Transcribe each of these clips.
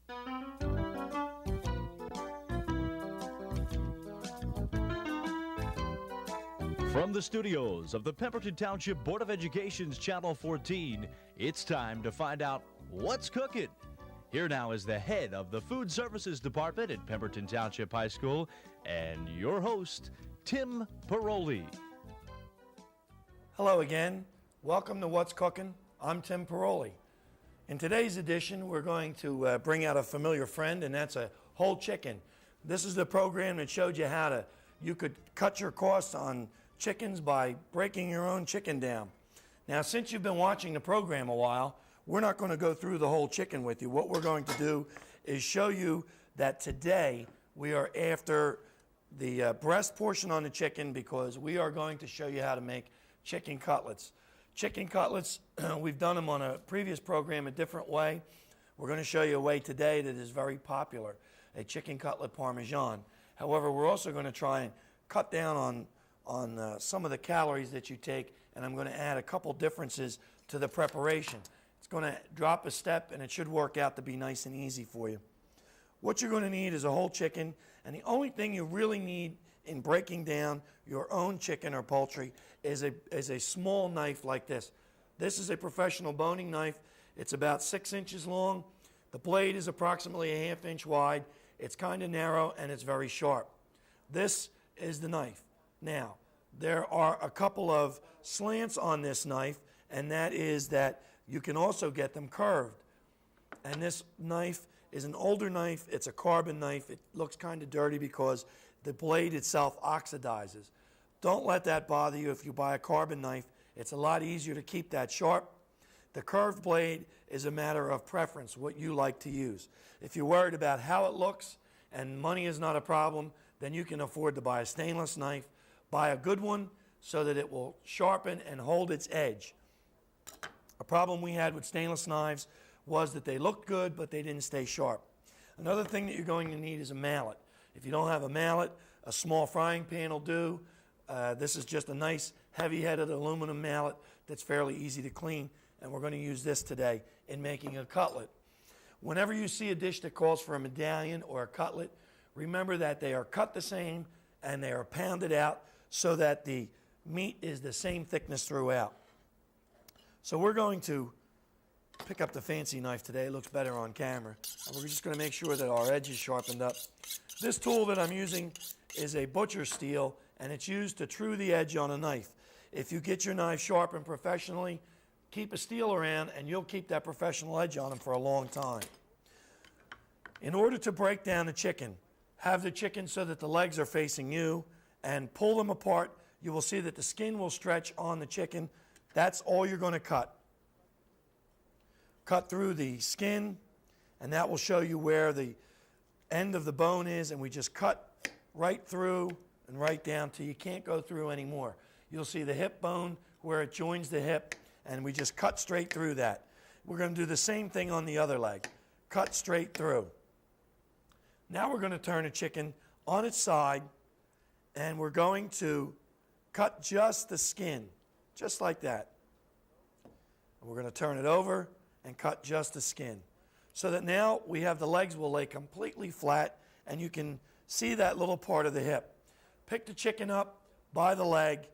From the studios of the Pemberton Township Board of Education's Channel 14, it's time to find out what's cooking. Here now is the head of the Food Services Department at Pemberton Township High School and your host, Tim Paroli. Hello again. Welcome to What's Cooking. I'm Tim Paroli. In today's edition, we're going to bring out a familiar friend, and that's a whole chicken. This is the program that showed you how you could cut your costs on chickens by breaking your own chicken down. Now, since you've been watching the program a while, we're not going to go through the whole chicken with you. What we're going to do is show you that today we are after the breast portion on the chicken, because we are going to show you how to make chicken cutlets. Chicken cutlets, we've done them on a previous program a different way. We're going to show you a way today that is very popular, a chicken cutlet parmesan. However, we're also going to try and cut down on some of the calories that you take, and I'm going to add a couple differences to the preparation. It's going to drop a step, and it should work out to be nice and easy for you. What you're going to need is a whole chicken, and the only thing you really need in breaking down your own chicken or poultry is a small knife like this. This is a professional boning knife. It's about 6 inches long. The blade is approximately a ½ inch wide. It's kind of narrow, and it's very sharp. This is the knife. Now, there are a couple of slants on this knife, and that is that you can also get them curved. And this knife is an older knife. It's a carbon knife. It looks kind of dirty because the blade itself oxidizes. Don't let that bother you if you buy a carbon knife. It's a lot easier to keep that sharp. The curved blade is a matter of preference, what you like to use. If you're worried about how it looks and money is not a problem, then you can afford to buy a stainless knife. Buy a good one so that it will sharpen and hold its edge. A problem we had with stainless knives was that they looked good, but they didn't stay sharp. Another thing that you're going to need is a mallet. If you don't have a mallet, a small frying pan will do. This is just a nice heavy-headed aluminum mallet that's fairly easy to clean, and we're going to use this today in making a cutlet. Whenever you see a dish that calls for a medallion or a cutlet, remember that they are cut the same and they are pounded out so that the meat is the same thickness throughout. So we're going to pick up the fancy knife today. It looks better on camera. And we're just going to make sure that our edge is sharpened up. This tool that I'm using is a butcher steel, and it's used to true the edge on a knife. If you get your knife sharpened professionally, keep a steel around and you'll keep that professional edge on them for a long time. In order to break down the chicken, have the chicken so that the legs are facing you and pull them apart. You will see that the skin will stretch on the chicken. That's all you're going to cut. Cut through the skin, and that will show you where the end of the bone is, and we just cut right through and right down till you can't go through anymore. You'll see the hip bone where it joins the hip, and we just cut straight through that. We're going to do the same thing on the other leg. Cut straight through. Now we're going to turn the chicken on its side, and we're going to cut just the skin, just like that. And we're going to turn it over and cut just the skin, so that now we have the legs will lay completely flat, and you can see that little part of the hip. Pick the chicken up by the leg,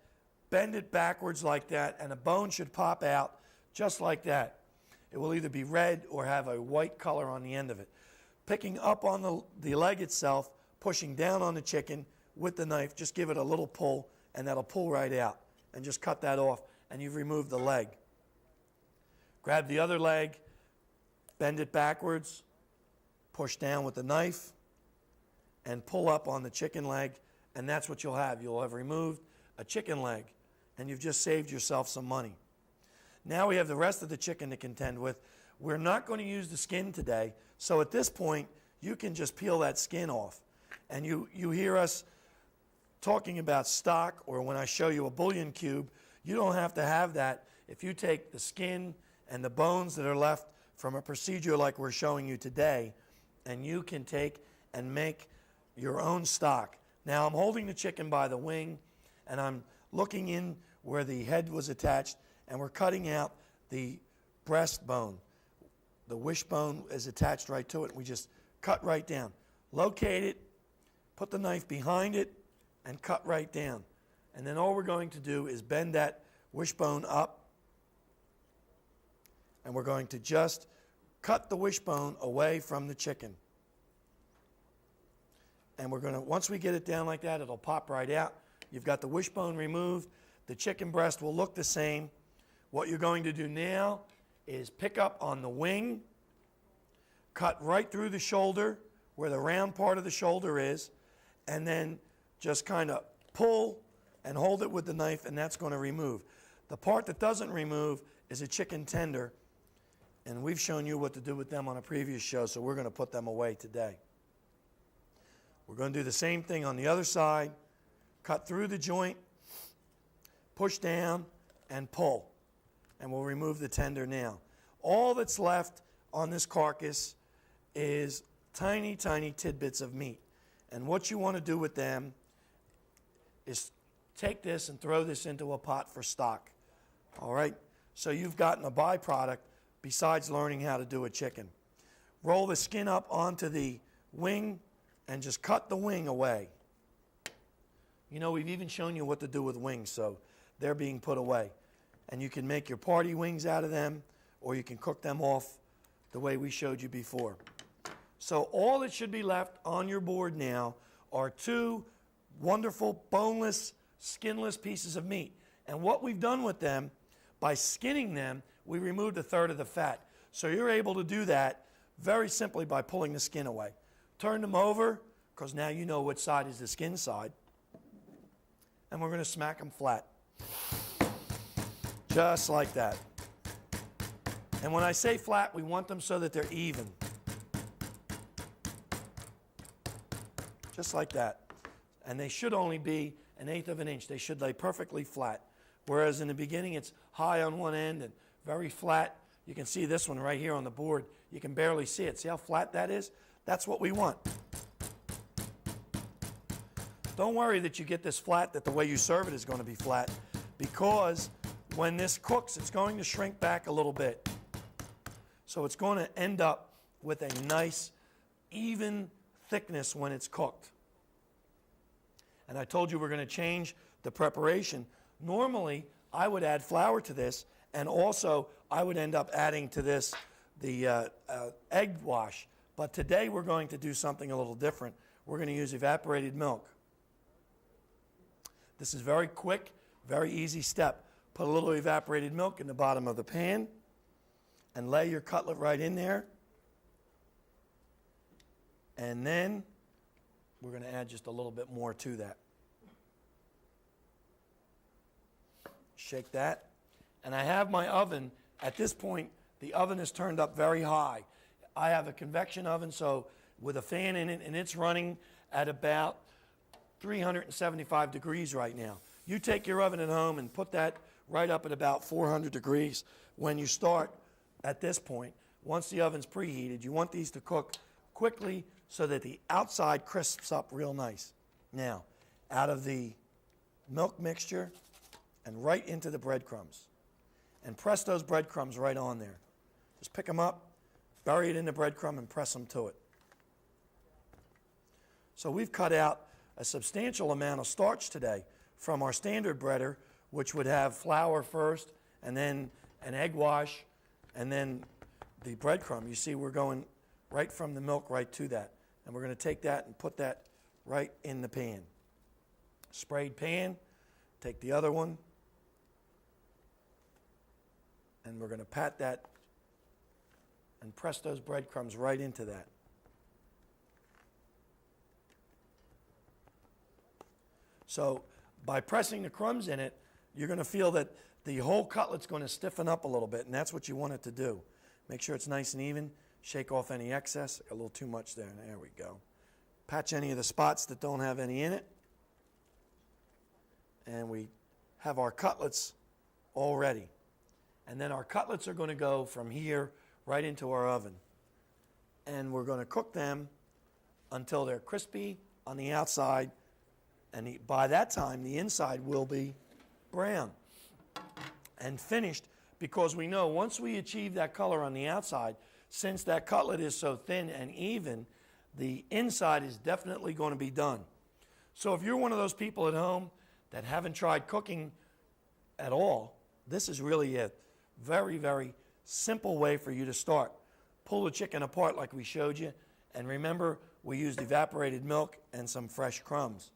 bend it backwards like that, and a bone should pop out just like that. It will either be red or have a white color on the end of it. Picking up on the leg itself, pushing down on the chicken with the knife, just give it a little pull, and that'll pull right out. And just cut that off, and you've removed the leg. Grab the other leg, bend it backwards, push down with the knife, and pull up on the chicken leg, and that's what you'll have. You'll have removed a chicken leg, and you've just saved yourself some money. Now we have the rest of the chicken to contend with. We're not going to use the skin today, so at this point, you can just peel that skin off. And you hear us talking about stock, or when I show you a bouillon cube, you don't have to have that. If you take the skin and the bones that are left from a procedure like we're showing you today, and you can take and make your own stock. Now I'm holding the chicken by the wing, and I'm looking in where the head was attached, and we're cutting out the breastbone. the wishbone is attached right to it. We just cut right down. Locate it, put the knife behind it, and cut right down. And then all we're going to do is bend that wishbone up, and we're going to just cut the wishbone away from the chicken. And we're going to, once we get it down like that, it'll pop right out. You've got the wishbone removed. The chicken breast will look the same. What you're going to do now is pick up on the wing, cut right through the shoulder where the round part of the shoulder is, and then just kind of pull and hold it with the knife, and that's going to remove. The part that doesn't remove is a chicken tender, and we've shown you what to do with them on a previous show, so we're going to put them away today. We're going to do the same thing on the other side. Cut through the joint, push down, and pull. And we'll remove the tender now. All that's left on this carcass is tiny, tiny tidbits of meat. And what you want to do with them is take this and throw this into a pot for stock. All right? So you've gotten a byproduct besides learning how to do a chicken. Roll the skin up onto the wing and just cut the wing away. You know, we've even shown you what to do with wings, so they're being put away. And you can make your party wings out of them, or you can cook them off the way we showed you before. So all that should be left on your board now are two wonderful boneless, skinless pieces of meat. And what we've done with them, by skinning them, we removed a third of the fat. So you're able to do that very simply by pulling the skin away. Turn them over, because now you know which side is the skin side. And we're going to smack them flat. Just like that. And when I say flat, we want them so that they're even. Just like that. And they should only be 1/8 of an inch. They should lay perfectly flat. Whereas in the beginning, it's high on one end and very flat. You can see this one right here on the board. You can barely see it. See how flat that is? That's what we want. Don't worry that you get this flat, that the way you serve it is going to be flat, because when this cooks, it's going to shrink back a little bit. So it's going to end up with a nice, even thickness when it's cooked. And I told you we're going to change the preparation. Normally, I would add flour to this, and also I would end up adding to this the egg wash. But today we're going to do something a little different. We're going to use evaporated milk. This is very quick, very easy step. Put a little evaporated milk in the bottom of the pan and lay your cutlet right in there. And then we're going to add just a little bit more to that. Shake that. And I have my oven. At this point, the oven is turned up very high. I have a convection oven, so with a fan in it, and it's running at about 375 degrees right now. You take your oven at home and put that right up at about 400 degrees. When you start at this point, once the oven's preheated, you want these to cook quickly so that the outside crisps up real nice. Now, out of the milk mixture and right into the breadcrumbs. And press those breadcrumbs right on there. Just pick them up, bury it in the breadcrumb, and press them to it. So we've cut out a substantial amount of starch today from our standard breader, which would have flour first, and then an egg wash, and then the breadcrumb. You see, we're going right from the milk right to that. And we're going to take that and put that right in the pan. Sprayed pan, take the other one, and we're going to pat that and press those breadcrumbs right into that. So by pressing the crumbs in it, you're going to feel that the whole cutlet's going to stiffen up a little bit, and that's what you want it to do. Make sure it's nice and even. Shake off any excess. A little too much there. There we go. Patch any of the spots that don't have any in it. And we have our cutlets all ready. And then our cutlets are going to go from here right into our oven. And we're going to cook them until they're crispy on the outside. And by that time, the inside will be brown and finished, because we know once we achieve that color on the outside, since that cutlet is so thin and even, the inside is definitely going to be done. So if you're one of those people at home that haven't tried cooking at all, this is really a very, very simple way for you to start. Pull the chicken apart like we showed you, and remember, we used evaporated milk and some fresh crumbs.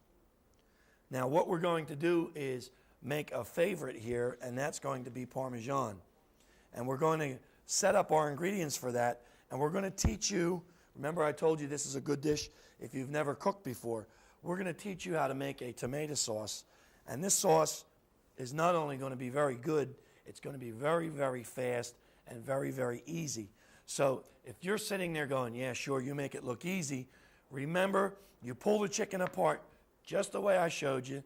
Now what we're going to do is make a favorite here, and that's going to be Parmesan. And we're going to set up our ingredients for that, and we're going to teach you, remember I told you this is a good dish if you've never cooked before. We're going to teach you how to make a tomato sauce, and this sauce is not only going to be very good, it's going to be very, very fast and very, very easy. So if you're sitting there going, yeah, sure, you make it look easy, remember, you pull the chicken apart just the way I showed you,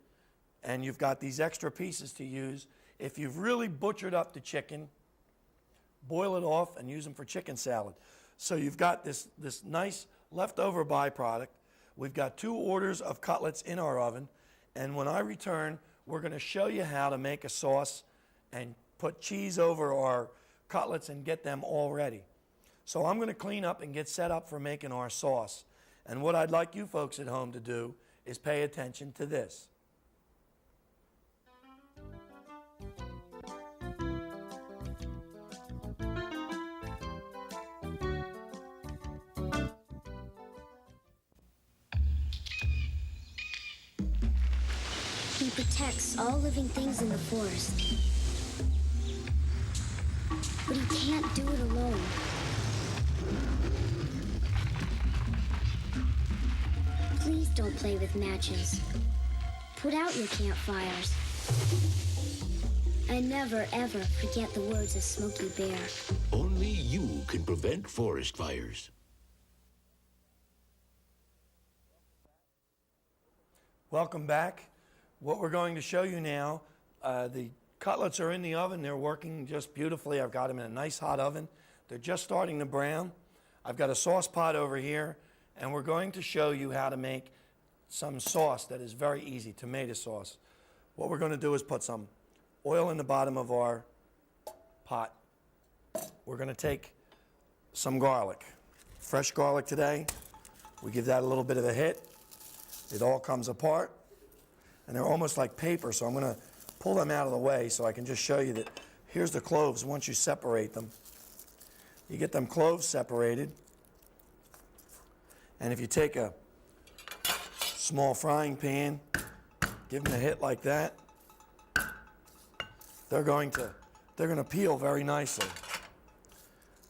and you've got these extra pieces to use. If you've really butchered up the chicken, boil it off and use them for chicken salad. So you've got this nice leftover byproduct. We've got 2 orders of cutlets in our oven, and when I return, we're going to show you how to make a sauce and put cheese over our cutlets and get them all ready. So I'm going to clean up and get set up for making our sauce. And what I'd like you folks at home to do is pay attention to this. He protects all living things in the forest. But he can't do it alone. Please don't play with matches. Put out your campfires. And never, ever forget the words of Smokey Bear. Only you can prevent forest fires. Welcome back. What we're going to show you now, the cutlets are in the oven. They're working just beautifully. I've got them in a nice hot oven. They're just starting to brown. I've got a sauce pot over here, and we're going to show you how to make some sauce that is very easy, tomato sauce. What we're going to do is put some oil in the bottom of our pot. We're going to take some garlic, fresh garlic today. We give that a little bit of a hit. It all comes apart, and they're almost like paper, so I'm going to pull them out of the way so I can just show you that here's the cloves. Once you separate them, you get them cloves separated, and if you take a small frying pan, give them a hit like that, they're going to peel very nicely.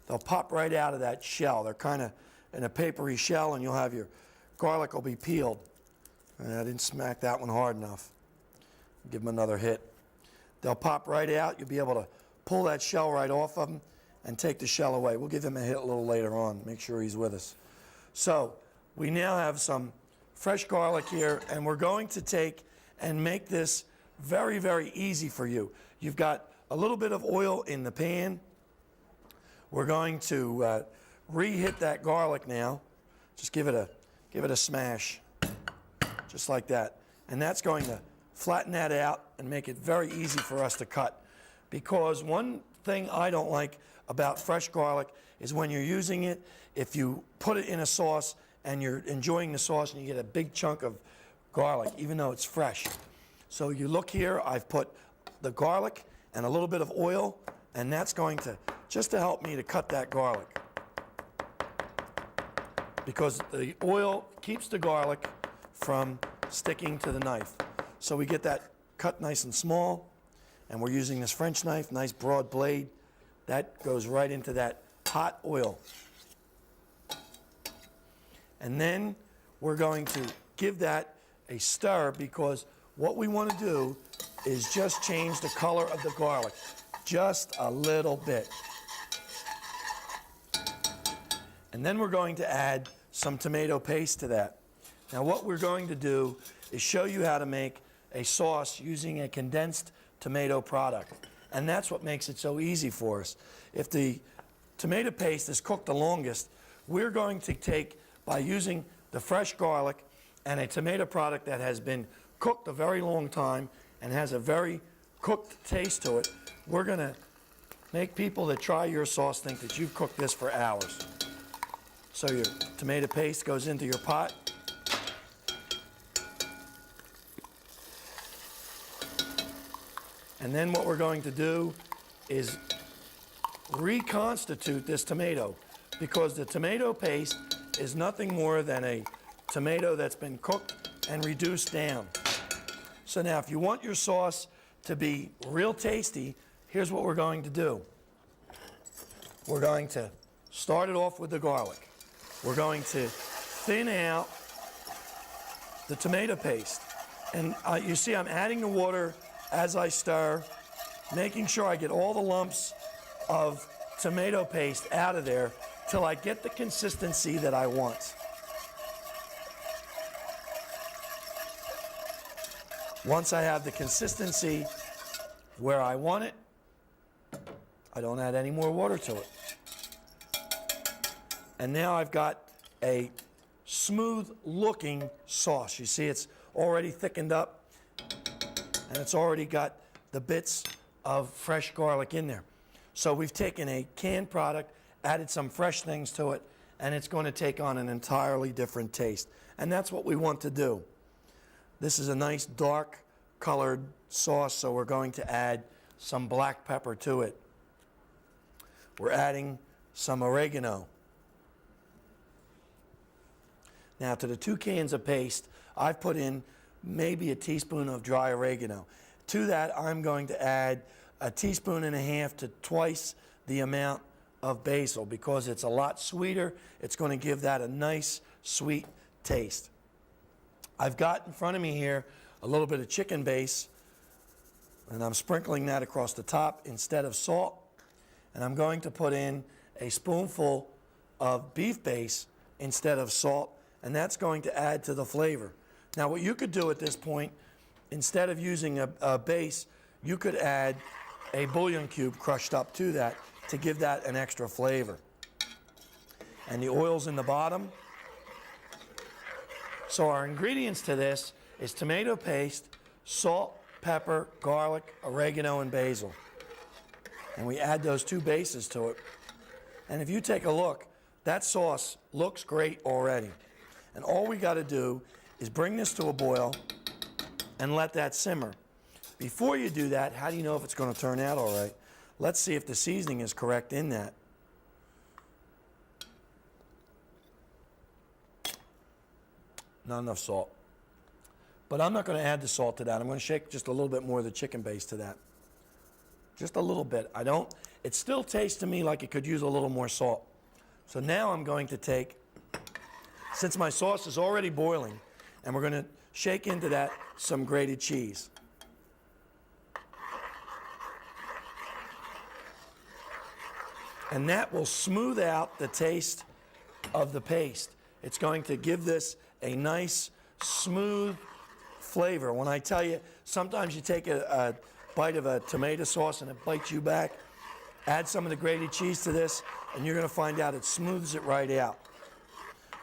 They'll pop right out of that shell. They're kind of in a papery shell, and you'll have your garlic will be peeled. And I didn't smack that one hard enough. Give them another hit. They'll pop right out. You'll be able to pull that shell right off of them and take the shell away. We'll give him a hit a little later on. Make sure he's with us. So we now have some fresh garlic here, and we're going to take and make this very, very easy for you. You've got a little bit of oil in the pan. We're going to re-hit that garlic now. Just give it a smash, just like that. And that's going to flatten that out and make it very easy for us to cut. Because one thing I don't like about fresh garlic is when you're using it, if you put it in a sauce and you're enjoying the sauce and you get a big chunk of garlic, even though it's fresh. So you look here, I've put the garlic and a little bit of oil, and that's going to, just to help me to cut that garlic. Because the oil keeps the garlic from sticking to the knife. So we get that cut nice and small, and we're using this French knife, nice broad blade. That goes right into that hot oil. And then we're going to give that a stir, because what we want to do is just change the color of the garlic just a little bit. And then we're going to add some tomato paste to that. Now what we're going to do is show you how to make a sauce using a condensed tomato product. And that's what makes it so easy for us. If the tomato paste is cooked the longest, we're going to take, by using the fresh garlic and a tomato product that has been cooked a very long time and has a very cooked taste to it, we're going to Make people that try your sauce think that you've cooked this for hours. So your tomato paste goes into your pot. And then what we're going to do is reconstitute this tomato, because the tomato paste is nothing more than a tomato that's been cooked and reduced down. So now if you want your sauce to be real tasty, here's what we're going to do. We're going to start it off with the garlic. We're going to thin out the tomato paste. And you see I'm adding the water as I stir, making sure I get all the lumps of tomato paste out of there till I get the consistency that I want. Once I have the consistency where I want it, I don't add any more water to it. And now I've got a smooth looking sauce. You see it's already thickened up and it's already got the bits of fresh garlic in there. So we've taken a canned product, added some fresh things to it, and it's going to take on an entirely different taste. And that's what we want to do. This is a nice dark colored sauce, so we're going to add some black pepper to it. We're adding some oregano. Now to the 2 cans of paste, I've put in maybe a teaspoon of dry oregano. To that, I'm going to add a teaspoon and a half to twice the amount of basil, because it's a lot sweeter. It's going to give that a nice sweet taste. I've got in front of me here a little bit of chicken base, and I'm sprinkling that across the top instead of salt. And I'm going to put in a spoonful of beef base instead of salt, and that's going to add to the flavor. Now what you could do at this point, instead of using a base, you could add a bouillon cube crushed up to that to give that an extra flavor. And the oil's in the bottom. So our ingredients to this is tomato paste, salt, pepper, garlic, oregano, and basil. And we add those 2 bases to it. And if you take a look, that sauce looks great already. And all we got to do is bring this to a boil and let that simmer. Before you do that, how do you know if it's going to turn out all right? Let's see if the seasoning is correct in that. Not enough salt. But I'm not going to add the salt to that. I'm going to shake just a little bit more of the chicken base to that. Just a little bit. It still tastes to me like it could use a little more salt. So now I'm going to take, since my sauce is already boiling, and we're going to shake into that some grated cheese. And that will smooth out the taste of the paste. It's going to give this a nice, smooth flavor. When I tell you, sometimes you take a bite of a tomato sauce and it bites you back, add some of the grated cheese to this, and you're going to find out it smooths it right out.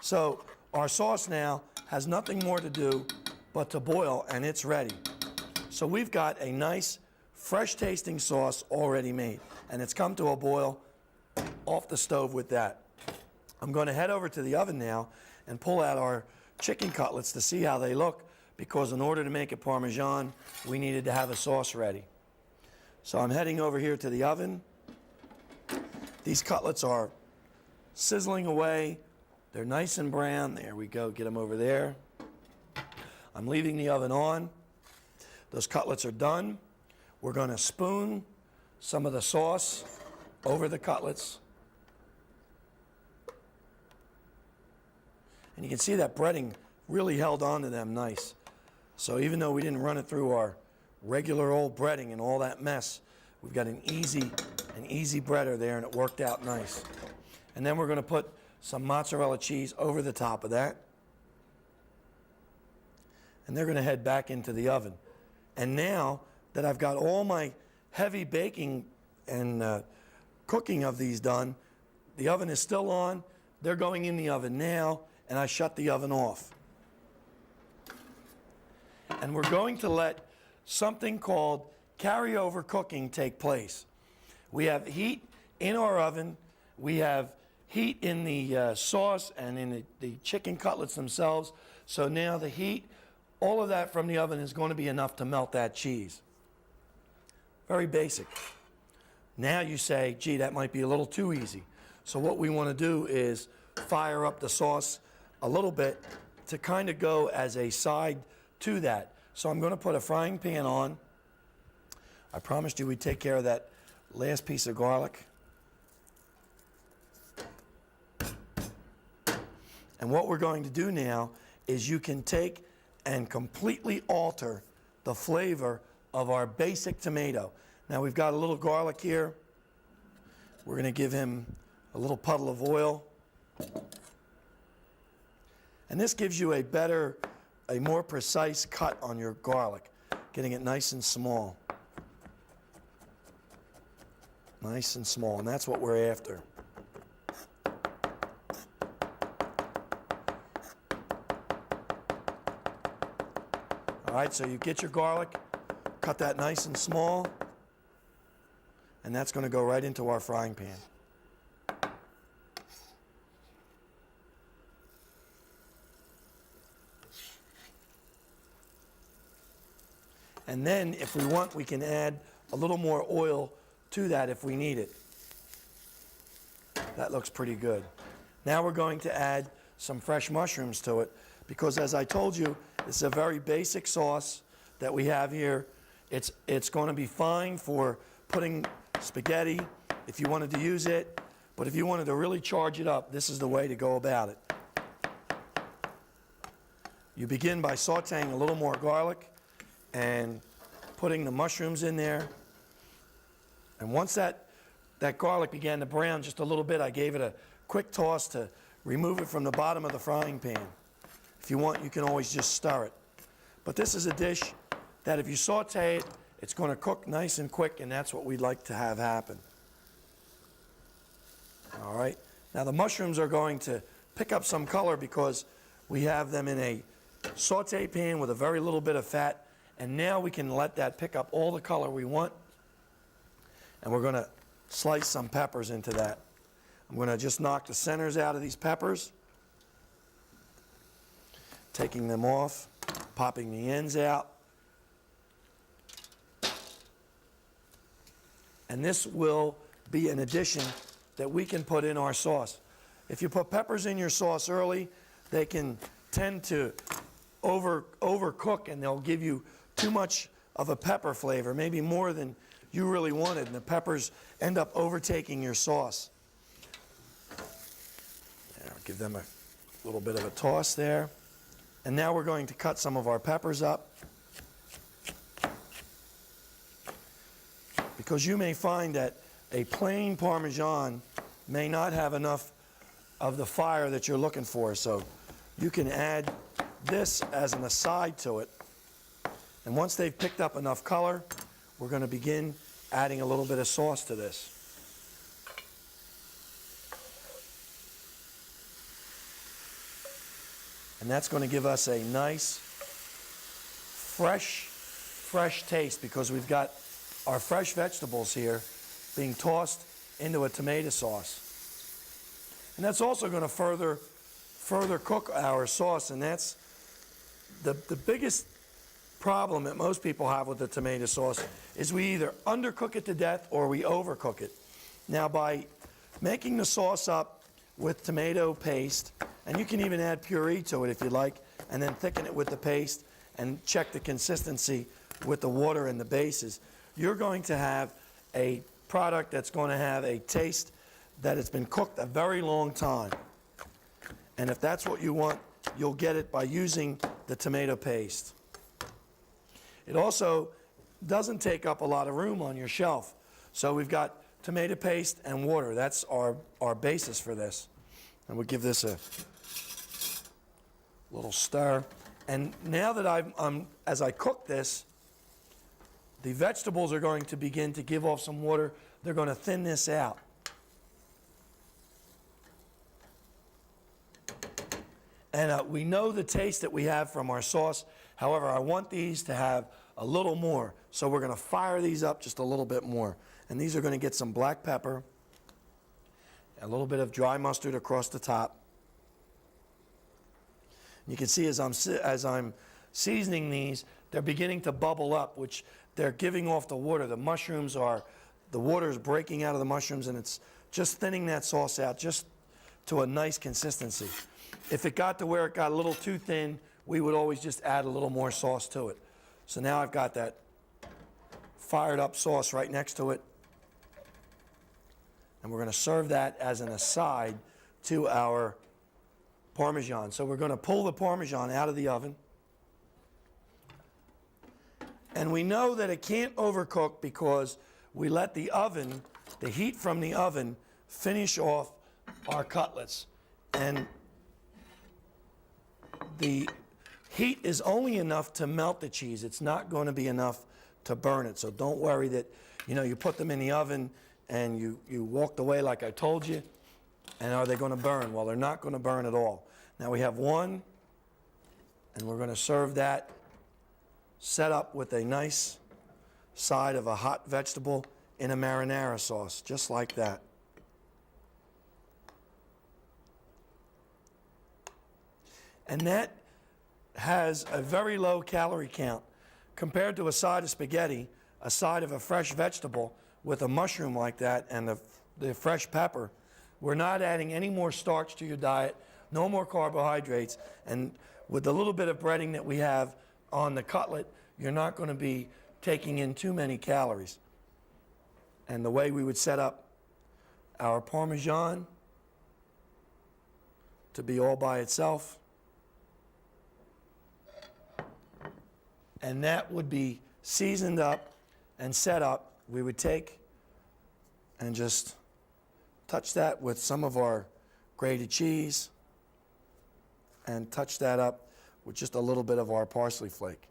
So our sauce now has nothing more to do but to boil, and it's ready. So we've got a nice, fresh tasting sauce already made, and it's come to a boil off the stove with that. I'm going to head over to the oven now and pull out our chicken cutlets to see how they look, because in order to make it Parmesan, we needed to have a sauce ready. So I'm heading over here to the oven. These cutlets are sizzling away. They're nice and brown. There we go. Get them over there. I'm leaving the oven on. Those cutlets are done. We're going to spoon some of the sauce over the cutlets. And you can see that breading really held on to them nice. So even though we didn't run it through our regular old breading and all that mess, we've got an easy breader there, and it worked out nice. And then we're going to put some mozzarella cheese over the top of that. And they're going to head back into the oven. And now that I've got all my heavy baking and cooking of these done, the oven is still on. They're going in the oven now, and I shut the oven off. And we're going to let something called carryover cooking take place. We have heat in our oven. We have heat in the sauce and in the chicken cutlets themselves. So now the heat, all of that from the oven is going to be enough to melt that cheese. Very basic. Now you say, gee, that might be a little too easy. So what we want to do is fire up the sauce a little bit to kind of go as a side to that. So I'm going to put a frying pan on. I promised you we'd take care of that last piece of garlic. And what we're going to do now is you can take and completely alter the flavor of our basic tomato. Now we've got a little garlic here. We're going to give him a little puddle of oil. And this gives you a more precise cut on your garlic, getting it nice and small. Nice and small, and that's what we're after. All right, so you get your garlic, cut that nice and small, and that's going to go right into our frying pan. And then, if we want, we can add a little more oil to that if we need it. That looks pretty good. Now we're going to add some fresh mushrooms to it because, as I told you, it's a very basic sauce that we have here. It's going to be fine for putting spaghetti if you wanted to use it, but if you wanted to really charge it up, this is the way to go about it. You begin by sauteing a little more garlic and putting the mushrooms in there. And once that garlic began to brown just a little bit, I gave it a quick toss to remove it from the bottom of the frying pan. If you want, you can always just stir it. But this is a dish that if you saute it, it's going to cook nice and quick, and that's what we'd like to have happen. All right. Now the mushrooms are going to pick up some color because we have them in a saute pan with a very little bit of fat. And now we can let that pick up all the color we want. And we're going to slice some peppers into that. I'm going to just knock the centers out of these peppers, taking them off, popping the ends out. And this will be an addition that we can put in our sauce. If you put peppers in your sauce early, they can tend to overcook, and they'll give you too much of a pepper flavor, maybe more than you really wanted, and the peppers end up overtaking your sauce. I'll give them a little bit of a toss there. And now we're going to cut some of our peppers up, because you may find that a plain Parmesan may not have enough of the fire that you're looking for, so you can add this as an aside to it. And once they've picked up enough color, we're going to begin adding a little bit of sauce to this. And that's going to give us a nice, fresh taste, because we've got our fresh vegetables here being tossed into a tomato sauce. And that's also going to further cook our sauce, and that's the biggest problem that most people have with the tomato sauce is we either undercook it to death or we overcook it. Now, by making the sauce up with tomato paste, and you can even add puree to it if you like, and then thicken it with the paste and check the consistency with the water and the bases, you're going to have a product that's going to have a taste that has been cooked a very long time. And if that's what you want, you'll get it by using the tomato paste. It also doesn't take up a lot of room on your shelf. So we've got tomato paste and water. That's our basis for this. And we'll give this a little stir. And now that as I cook this, the vegetables are going to begin to give off some water. They're going to thin this out. And we know the taste that we have from our sauce. However, I want these to have a little more. So we're going to fire these up just a little bit more. And these are going to get some black pepper, a little bit of dry mustard across the top. You can see as I'm seasoning these, they're beginning to bubble up, which they're giving off the water. The water is breaking out of the mushrooms, and it's just thinning that sauce out just to a nice consistency. If it got to where it got a little too thin, we would always just add a little more sauce to it. So now I've got that fired up sauce right next to it. And we're going to serve that as an aside to our Parmesan. So we're going to pull the Parmesan out of the oven. And we know that it can't overcook because we let the oven, the heat from the oven, finish off our cutlets. And the heat is only enough to melt the cheese. It's not going to be enough to burn it. So don't worry that, you put them in the oven and you walked away like I told you, and are they going to burn? Well, they're not going to burn at all. Now we have one, and we're going to serve that set up with a nice side of a hot vegetable in a marinara sauce, just like that. And that has a very low calorie count compared to a side of spaghetti, a side of a fresh vegetable with a mushroom like that and the fresh pepper. We're not adding any more starch to your diet, no more carbohydrates, and with the little bit of breading that we have on the cutlet, you're not going to be taking in too many calories. And the way we would set up our Parmesan to be all by itself, and that would be seasoned up and set up. We would take and just touch that with some of our grated cheese and touch that up with just a little bit of our parsley flake.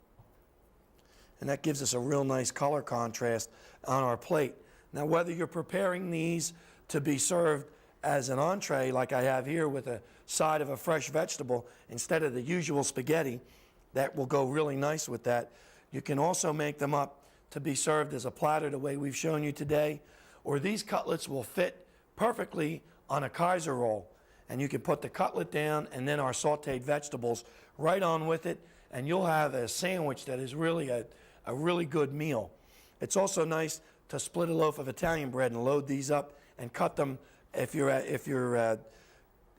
And that gives us a real nice color contrast on our plate. Now, whether you're preparing these to be served as an entree, like I have here with a side of a fresh vegetable instead of the usual spaghetti, that will go really nice with that. You can also make them up to be served as a platter the way we've shown you today, or these cutlets will fit perfectly on a Kaiser roll. And you can put the cutlet down and then our sauteed vegetables right on with it, and you'll have a sandwich that is really a really good meal. It's also nice to split a loaf of Italian bread and load these up and cut them if you're at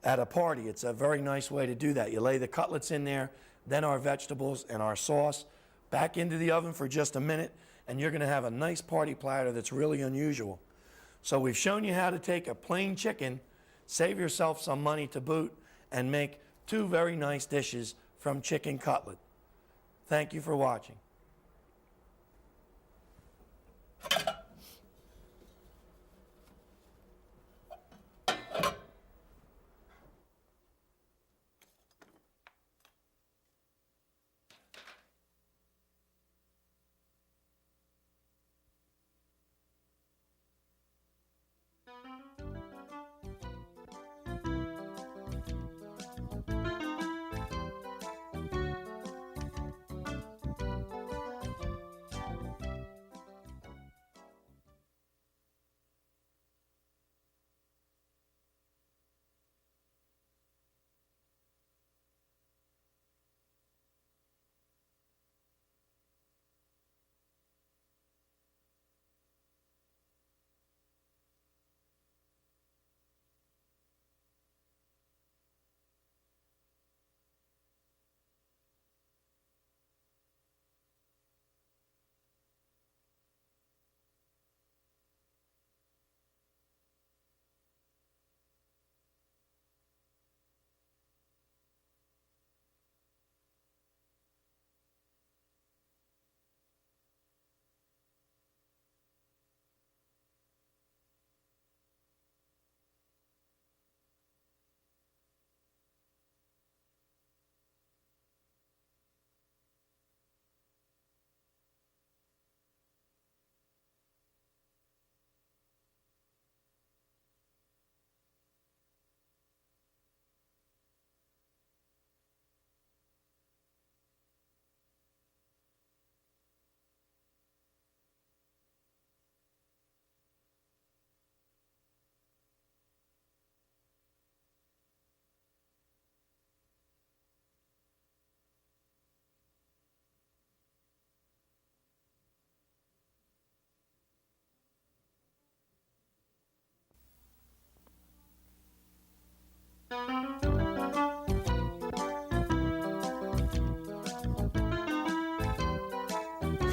a party. It's a very nice way to do that. You lay the cutlets in there, then our vegetables and our sauce back into the oven for just a minute, and you're going to have a nice party platter that's really unusual. So we've shown you how to take a plain chicken, save yourself some money to boot, and make two very nice dishes from chicken cutlet. Thank you for watching.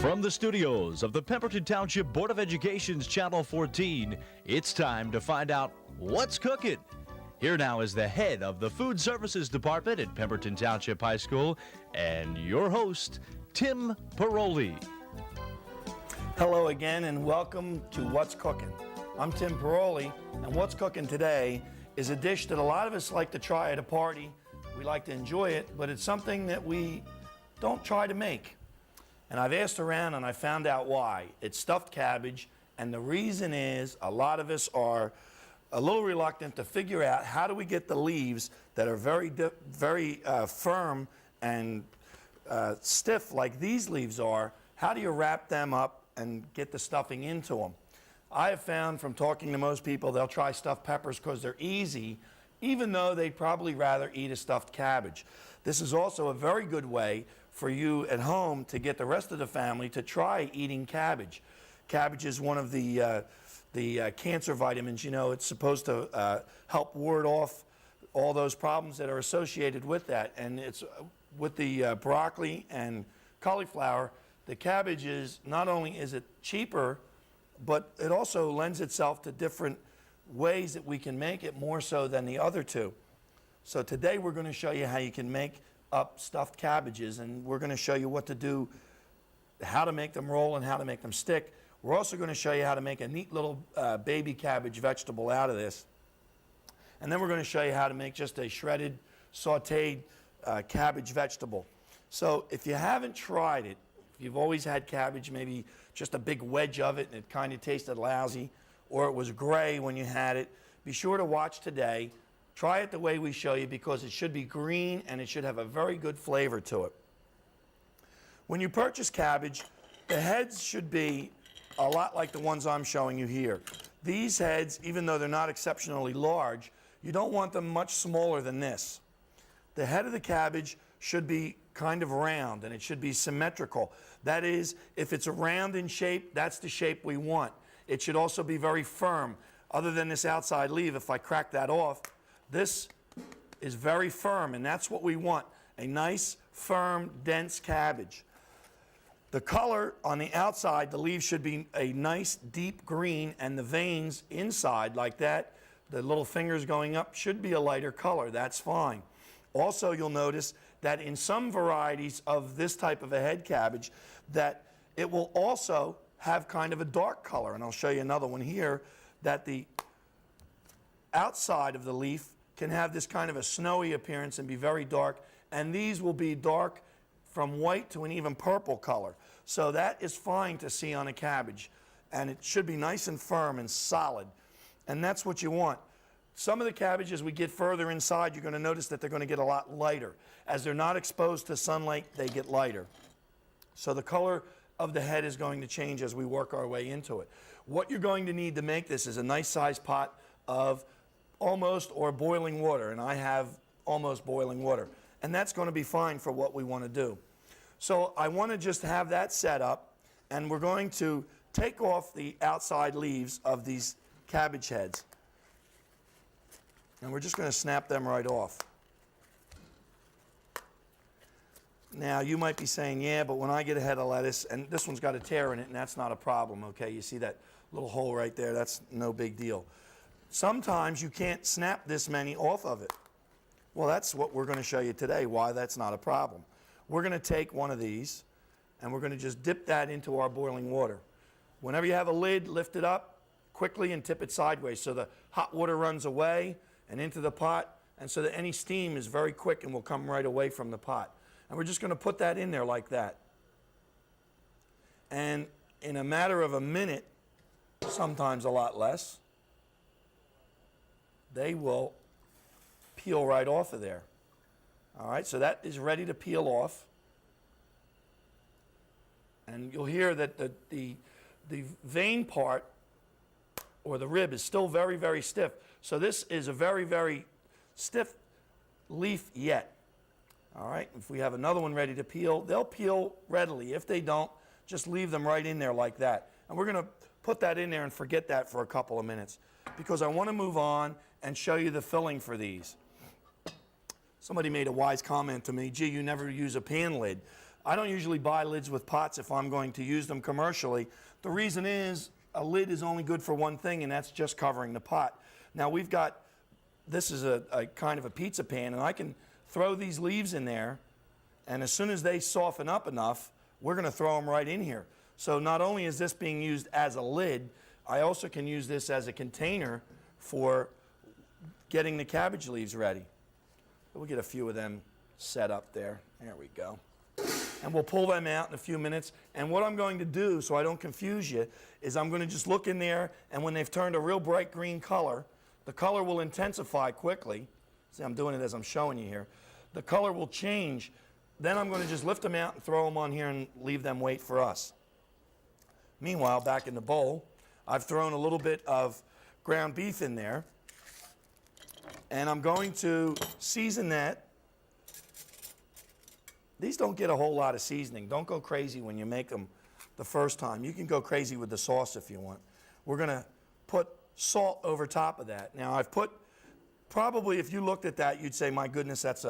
From the studios of the Pemberton Township Board of Education's Channel 14, it's time to find out what's cooking. Here now is the head of the Food Services Department at Pemberton Township High School and your host, Tim Paroli. Hello again and welcome to What's Cooking. I'm Tim Paroli, and What's Cooking today is a dish that a lot of us like to try at a party. We like to enjoy it, but it's something that we don't try to make. And I've asked around and I found out why. It's stuffed cabbage, and the reason is a lot of us are a little reluctant to figure out how do we get the leaves that are very firm and stiff like these leaves are. How do you wrap them up and get the stuffing into them? I have found from talking to most people, they'll try stuffed peppers because they're easy, even though they'd probably rather eat a stuffed cabbage. This is also a very good way for you at home to get the rest of the family to try eating cabbage. Cabbage is one of the cancer vitamins. You know, it's supposed to help ward off all those problems that are associated with that. And it's with the broccoli and cauliflower, the cabbage is, not only is it cheaper, but it also lends itself to different ways that we can make it more so than the other two. So today we're going to show you how you can make up stuffed cabbages, and we're going to show you what to do, how to make them roll and how to make them stick. We're also going to show you how to make a neat little baby cabbage vegetable out of this. And then we're going to show you how to make just a shredded, sauteed cabbage vegetable. So if you haven't tried it, if you've always had cabbage, maybe just a big wedge of it and it kind of tasted lousy, or it was gray when you had it, be sure to watch today. Try it the way we show you because it should be green and it should have a very good flavor to it. When you purchase cabbage, the heads should be a lot like the ones I'm showing you here. These heads, even though they're not exceptionally large, you don't want them much smaller than this. The head of the cabbage should be kind of round and it should be symmetrical. That is, if it's a round in shape, that's the shape we want. It should also be very firm. Other than this outside leaf, if I crack that off, this is very firm, and that's what we want, a nice, firm, dense cabbage. The color on the outside, the leaves should be a nice, deep green, and the veins inside, like that, the little fingers going up, should be a lighter color. That's fine. Also, you'll notice that in some varieties of this type of a head cabbage, that it will also have kind of a dark color, and I'll show you another one here, that the outside of the leaf can have this kind of a snowy appearance and be very dark, and these will be dark from white to an even purple color. So that is fine to see on a cabbage, and it should be nice and firm and solid, and that's what you want. Some of the cabbages we get further inside, you're going to notice that they're going to get a lot lighter. As they're not exposed to sunlight, they get lighter. So the color of the head is going to change as we work our way into it. What you're going to need to make this is a nice sized pot of almost or boiling water, and I have almost boiling water, and that's going to be fine for what we want to do. So I want to just have that set up, and we're going to take off the outside leaves of these cabbage heads, and we're just going to snap them right off. Now, you might be saying, yeah, but when I get a head of lettuce, and this one's got a tear in it, and that's not a problem, okay? You see that little hole right there? That's no big deal. Sometimes you can't snap this many off of it. Well, that's what we're going to show you today, why that's not a problem. We're going to take one of these, and we're going to just dip that into our boiling water. Whenever you have a lid, lift it up quickly and tip it sideways so the hot water runs away and into the pot, and so that any steam is very quick and will come right away from the pot. And we're just going to put that in there like that. And in a matter of a minute, sometimes a lot less, they will peel right off of there. All right, so that is ready to peel off. And you'll hear that the vein part, or the rib, is still very, very stiff. So this is a very, very stiff leaf yet. All right, if we have another one ready to peel, they'll peel readily. If they don't, just leave them right in there like that. And we're going to put that in there and forget that for a couple of minutes because I want to move on and show you the filling for these. Somebody made a wise comment to me, gee, you never use a pan lid. I don't usually buy lids with pots if I'm going to use them commercially. The reason is a lid is only good for one thing, and that's just covering the pot. Now we've got, this is a kind of a pizza pan, and I can throw these leaves in there, and as soon as they soften up enough, we're going to throw them right in here. So not only is this being used as a lid, I also can use this as a container for getting the cabbage leaves ready. We'll get a few of them set up there. There we go. And we'll pull them out in a few minutes. And what I'm going to do, so I don't confuse you, is I'm going to just look in there, and when they've turned a real bright green color, the color will intensify quickly. See, I'm doing it as I'm showing you here. The color will change. Then I'm going to just lift them out and throw them on here and leave them wait for us. Meanwhile, back in the bowl, I've thrown a little bit of ground beef in there, and I'm going to season that. These don't get a whole lot of seasoning. Don't go crazy when you make them the first time. You can go crazy with the sauce if you want. We're going to put salt over top of that. Now I've put, probably if you looked at that, you'd say, my goodness, that's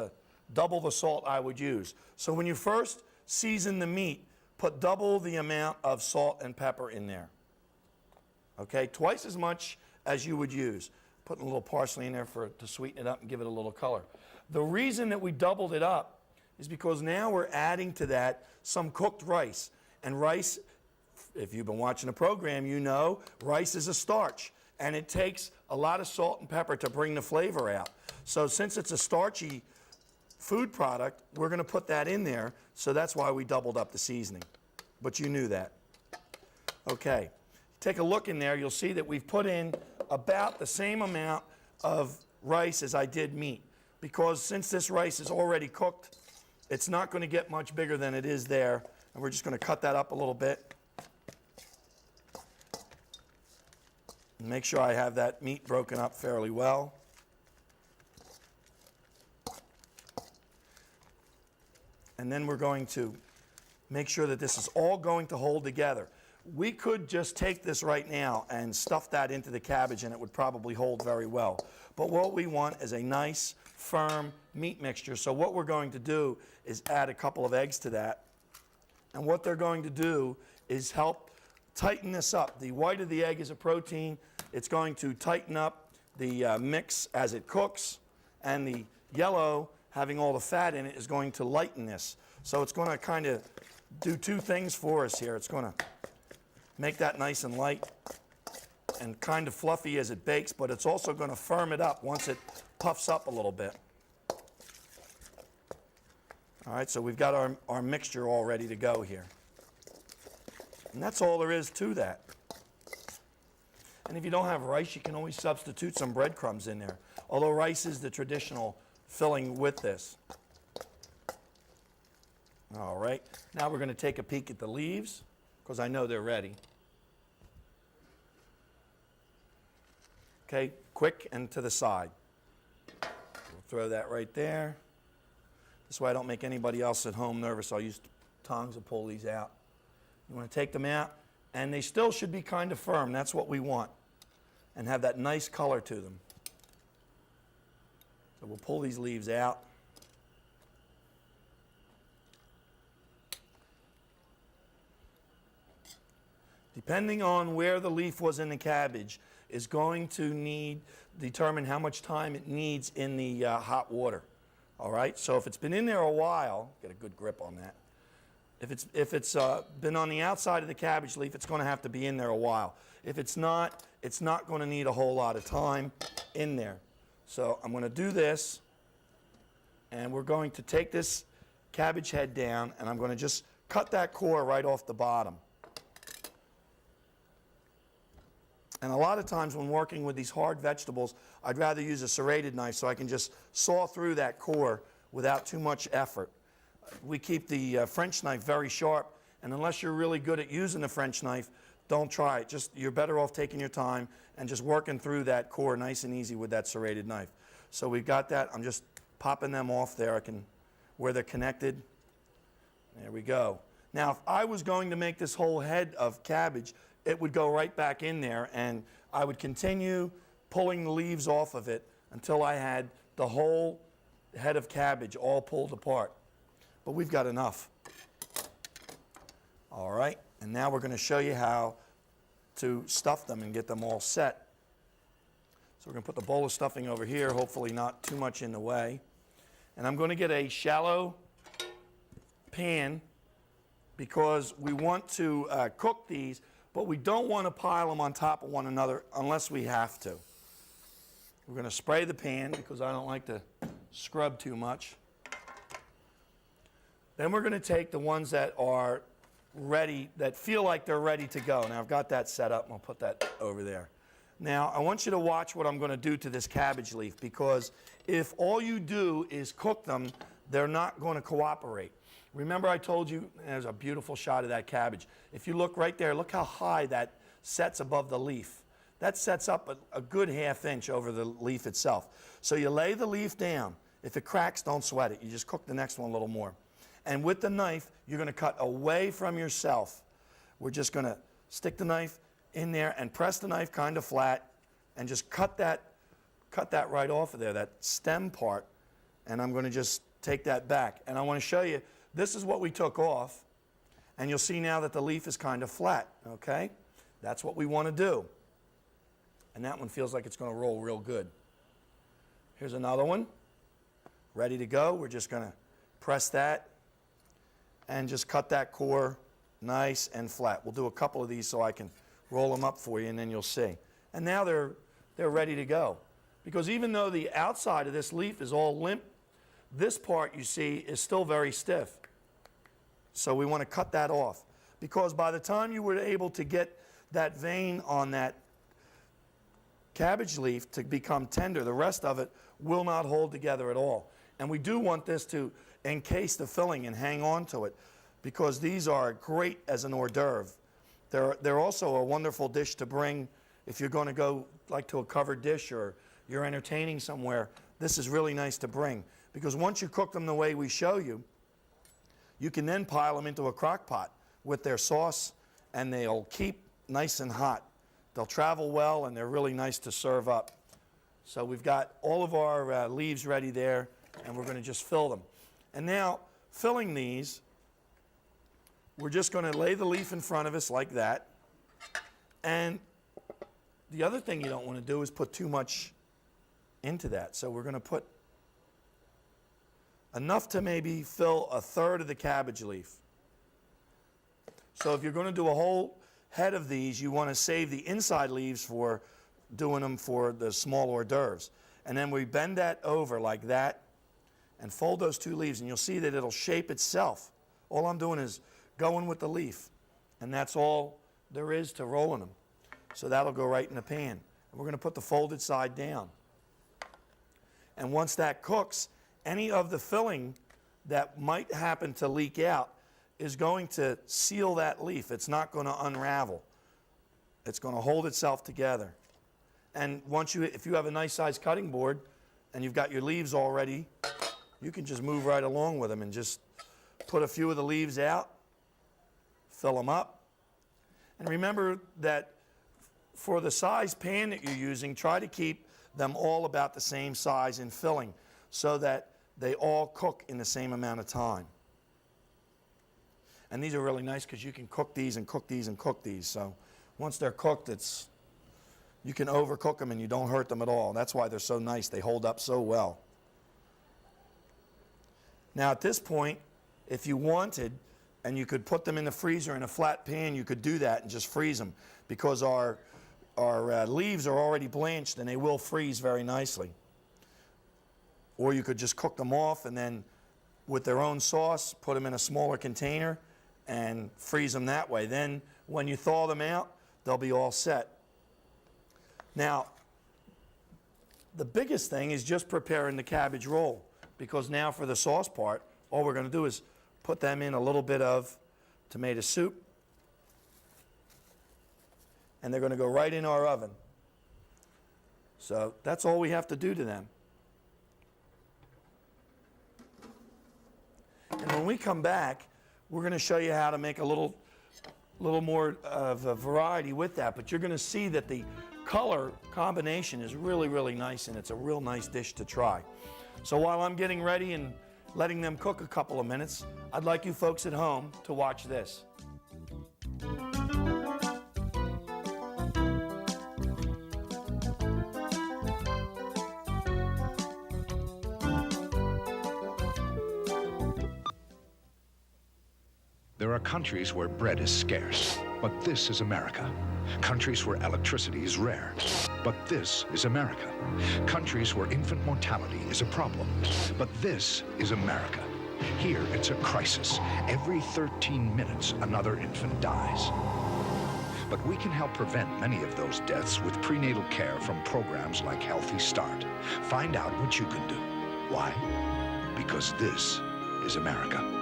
double the salt I would use. So when you first season the meat, put double the amount of salt and pepper in there. Okay, twice as much as you would use. Putting a little parsley in there to sweeten it up and give it a little color. The reason that we doubled it up is because now we're adding to that some cooked rice. And rice, if you've been watching the program, you know rice is a starch. And it takes a lot of salt and pepper to bring the flavor out. So since it's a starchy food product, we're going to put that in there. So that's why we doubled up the seasoning. But you knew that. Okay. Take a look in there. You'll see that we've put in about the same amount of rice as I did meat. Because since this rice is already cooked, it's not going to get much bigger than it is there. And we're just going to cut that up a little bit. And make sure I have that meat broken up fairly well. And then we're going to make sure that this is all going to hold together. We could just take this right now and stuff that into the cabbage, and it would probably hold very well. But what we want is a nice, firm meat mixture. So what we're going to do is add a couple of eggs to that. And what they're going to do is help tighten this up. The white of the egg is a protein. It's going to tighten up the mix as it cooks. And the yellow, having all the fat in it, is going to lighten this. So it's going to kind of do two things for us here. It's going to make that nice and light and kind of fluffy as it bakes, but it's also going to firm it up once it puffs up a little bit. All right, so we've got our mixture all ready to go here. And that's all there is to that. And if you don't have rice, you can always substitute some breadcrumbs in there, although rice is the traditional filling with this. All right, now we're going to take a peek at the leaves, because I know they're ready. Okay, quick and to the side. We'll throw that right there. This way I don't make anybody else at home nervous. I'll use tongs to pull these out. You want to take them out, and they still should be kind of firm. That's what we want, and have that nice color to them. So we'll pull these leaves out. Depending on where the leaf was in the cabbage is going to determine how much time it needs in the hot water. All right, so if it's been in there a while, get a good grip on that. If it's been on the outside of the cabbage leaf, it's going to have to be in there a while. If it's not going to need a whole lot of time in there. So I'm going to do this, and we're going to take this cabbage head down, and I'm going to just cut that core right off the bottom. And a lot of times when working with these hard vegetables, I'd rather use a serrated knife so I can just saw through that core without too much effort. We keep the French knife very sharp, and unless you're really good at using the French knife, don't try it. You're better off taking your time and just working through that core nice and easy with that serrated knife. So we've got that. I'm just popping them off there where they're connected. There we go. Now, if I was going to make this whole head of cabbage, it would go right back in there, and I would continue pulling the leaves off of it until I had the whole head of cabbage all pulled apart. But we've got enough. All right, and now we're going to show you how to stuff them and get them all set. So we're going to put the bowl of stuffing over here, hopefully not too much in the way. And I'm going to get a shallow pan because we want to cook these, but we don't want to pile them on top of one another unless we have to. We're going to spray the pan because I don't like to scrub too much. Then we're going to take the ones that are ready, that feel like they're ready to go. Now I've got that set up and I'll put that over there. Now I want you to watch what I'm going to do to this cabbage leaf, because if all you do is cook them, they're not going to cooperate. Remember I told you, there's a beautiful shot of that cabbage. If you look right there, look how high that sets above the leaf. That sets up a good ½ inch over the leaf itself. So you lay the leaf down. If it cracks, don't sweat it. You just cook the next one a little more. And with the knife, you're going to cut away from yourself. We're just going to stick the knife in there and press the knife kind of flat and just cut that right off of there, that stem part. And I'm going to just take that back. And I want to show you, this is what we took off. And you'll see now that the leaf is kind of flat, okay? That's what we want to do. And that one feels like it's going to roll real good. Here's another one, ready to go. We're just going to press that and just cut that core nice and flat. We'll do a couple of these so I can roll them up for you, and then you'll see. And now they're ready to go. Because even though the outside of this leaf is all limp, this part, you see, is still very stiff. So we want to cut that off. Because by the time you were able to get that vein on that cabbage leaf to become tender, the rest of it will not hold together at all. And we do want this to encase the filling and hang on to it, because these are great as an hors d'oeuvre. They're also a wonderful dish to bring if you're going to go like to a covered dish or you're entertaining somewhere. This is really nice to bring, because once you cook them the way we show you, you can then pile them into a crock pot with their sauce, and they'll keep nice and hot. They'll travel well, and they're really nice to serve up. So we've got all of our leaves ready there, and we're going to just fill them. And now, filling these, we're just going to lay the leaf in front of us like that. And the other thing you don't want to do is put too much into that. So we're going to put enough to maybe fill a third of the cabbage leaf. So if you're going to do a whole head of these, you want to save the inside leaves for doing them for the small hors d'oeuvres. And then we bend that over like that and fold those two leaves, and you'll see that it'll shape itself. All I'm doing is going with the leaf, and that's all there is to rolling them. So that'll go right in the pan. And we're going to put the folded side down. And once that cooks, any of the filling that might happen to leak out is going to seal that leaf. It's not going to unravel. It's going to hold itself together. And if you have a nice size cutting board and you've got your leaves all ready, you can just move right along with them and just put a few of the leaves out, fill them up. And remember that for the size pan that you're using, try to keep them all about the same size in filling so that they all cook in the same amount of time. And these are really nice because you can cook these and cook these and cook these. So once they're cooked, you can overcook them and you don't hurt them at all. That's why they're so nice. They hold up so well. Now at this point, if you wanted, and you could put them in the freezer in a flat pan, you could do that and just freeze them, because our leaves are already blanched and they will freeze very nicely. Or you could just cook them off and then with their own sauce, put them in a smaller container and freeze them that way. Then when you thaw them out, they'll be all set. Now, the biggest thing is just preparing the cabbage roll, because now for the sauce part, all we're going to do is put them in a little bit of tomato soup, and they're going to go right in our oven. So that's all we have to do to them. And when we come back, we're going to show you how to make a little more of a variety with that. But you're going to see that the color combination is really, really nice, and it's a real nice dish to try. So while I'm getting ready and letting them cook a couple of minutes, I'd like you folks at home to watch this. There are countries where bread is scarce, but this is America. Countries where electricity is rare, but this is America. Countries where infant mortality is a problem, but this is America. Here, it's a crisis. Every 13 minutes, another infant dies. But we can help prevent many of those deaths with prenatal care from programs like Healthy Start. Find out what you can do. Why? Because this is America.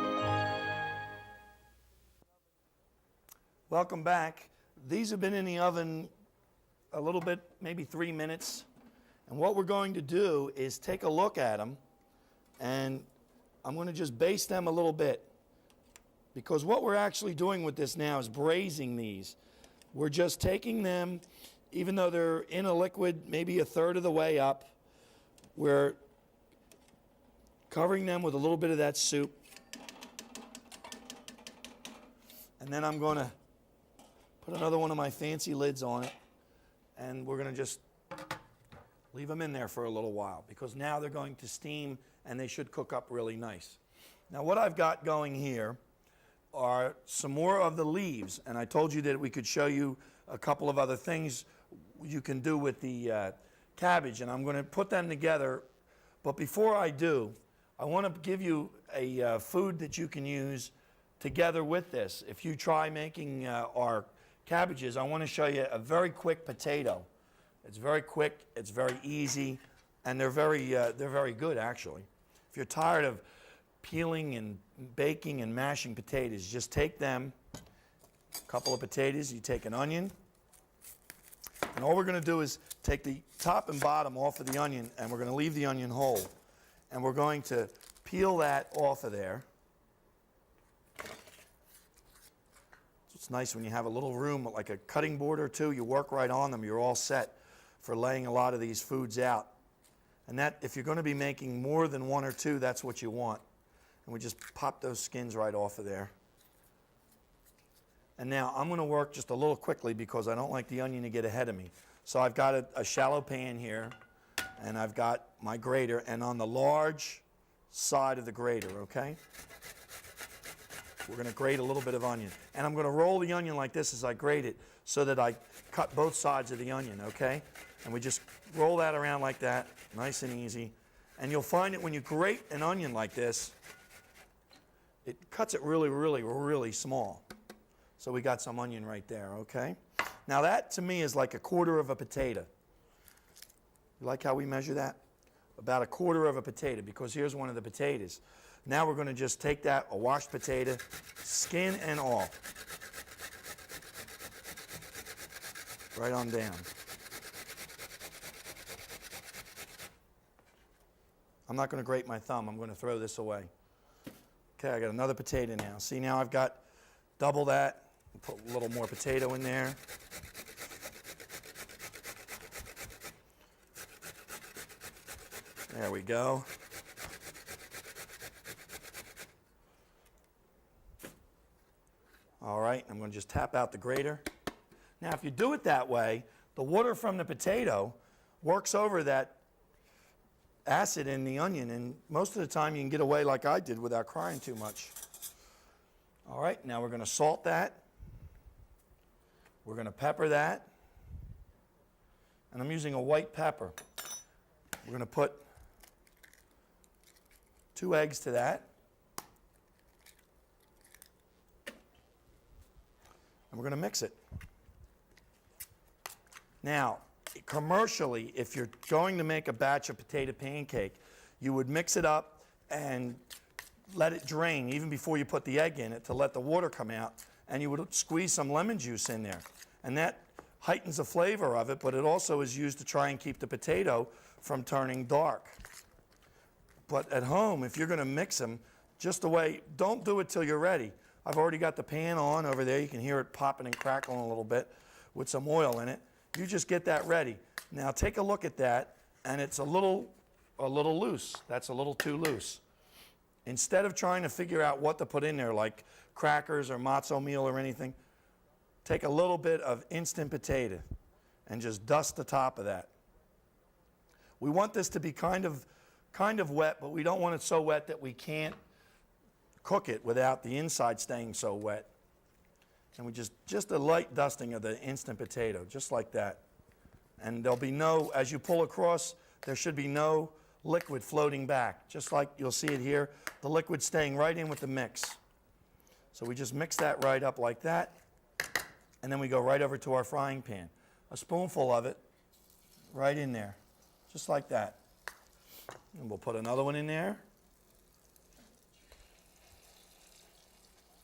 Welcome back. These have been in the oven a little bit, maybe 3 minutes. And what we're going to do is take a look at them, and I'm going to just baste them a little bit. Because what we're actually doing with this now is braising these. We're just taking them, even though they're in a liquid, maybe a third of the way up, we're covering them with a little bit of that soup. And then I'm going to put another one of my fancy lids on it, and we're going to just leave them in there for a little while, because now they're going to steam and they should cook up really nice. Now what I've got going here are some more of the leaves, and I told you that we could show you a couple of other things you can do with the cabbage, and I'm going to put them together. But before I do, I want to give you a food that you can use together with this. If you try making our cabbages, I want to show you a very quick potato. It's very quick, it's very easy, and they're very good actually. If you're tired of peeling and baking and mashing potatoes, just take them, a couple of potatoes, you take an onion, and all we're going to do is take the top and bottom off of the onion, and we're going to leave the onion whole, and we're going to peel that off of there. It's nice when you have a little room, like a cutting board or two, you work right on them, you're all set for laying a lot of these foods out. And that, if you're going to be making more than one or two, that's what you want. And we just pop those skins right off of there. And now I'm going to work just a little quickly because I don't like the onion to get ahead of me. So I've got a shallow pan here, and I've got my grater, and on the large side of the grater, okay? We're going to grate a little bit of onion. And I'm going to roll the onion like this as I grate it so that I cut both sides of the onion, okay? And we just roll that around like that, nice and easy. And you'll find that when you grate an onion like this, it cuts it really, really, really small. So we got some onion right there, okay? Now that to me is like a quarter of a potato. You like how we measure that? About a quarter of a potato, because here's one of the potatoes. Now we're going to just take that, a washed potato, skin and all. Right on down. I'm not going to grate my thumb. I'm going to throw this away. Okay, I got another potato now. See, now I've got double that. Put a little more potato in there. There we go. All right, I'm going to just tap out the grater. Now, if you do it that way, the water from the potato works over that acid in the onion, and most of the time you can get away like I did without crying too much. All right, now we're going to salt that. We're going to pepper that. And I'm using a white pepper. We're going to put 2 eggs to that. And we're going to mix it. Now, commercially, if you're going to make a batch of potato pancake, you would mix it up and let it drain even before you put the egg in it to let the water come out, and you would squeeze some lemon juice in there. And that heightens the flavor of it, but it also is used to try and keep the potato from turning dark. But at home, if you're going to mix them, just the way, don't do it till you're ready. I've already got the pan on over there. You can hear it popping and crackling a little bit with some oil in it. You just get that ready. Now take a look at that, and it's a little loose. That's a little too loose. Instead of trying to figure out what to put in there, like crackers or matzo meal or anything, take a little bit of instant potato and just dust the top of that. We want this to be kind of wet, but we don't want it so wet that we can't cook it without the inside staying so wet. And we just a light dusting of the instant potato, just like that. And there'll be no, as you pull across, there should be no liquid floating back. Just like you'll see it here, the liquid staying right in with the mix. So we just mix that right up like that. And then we go right over to our frying pan. A spoonful of it right in there, just like that. And we'll put another one in there.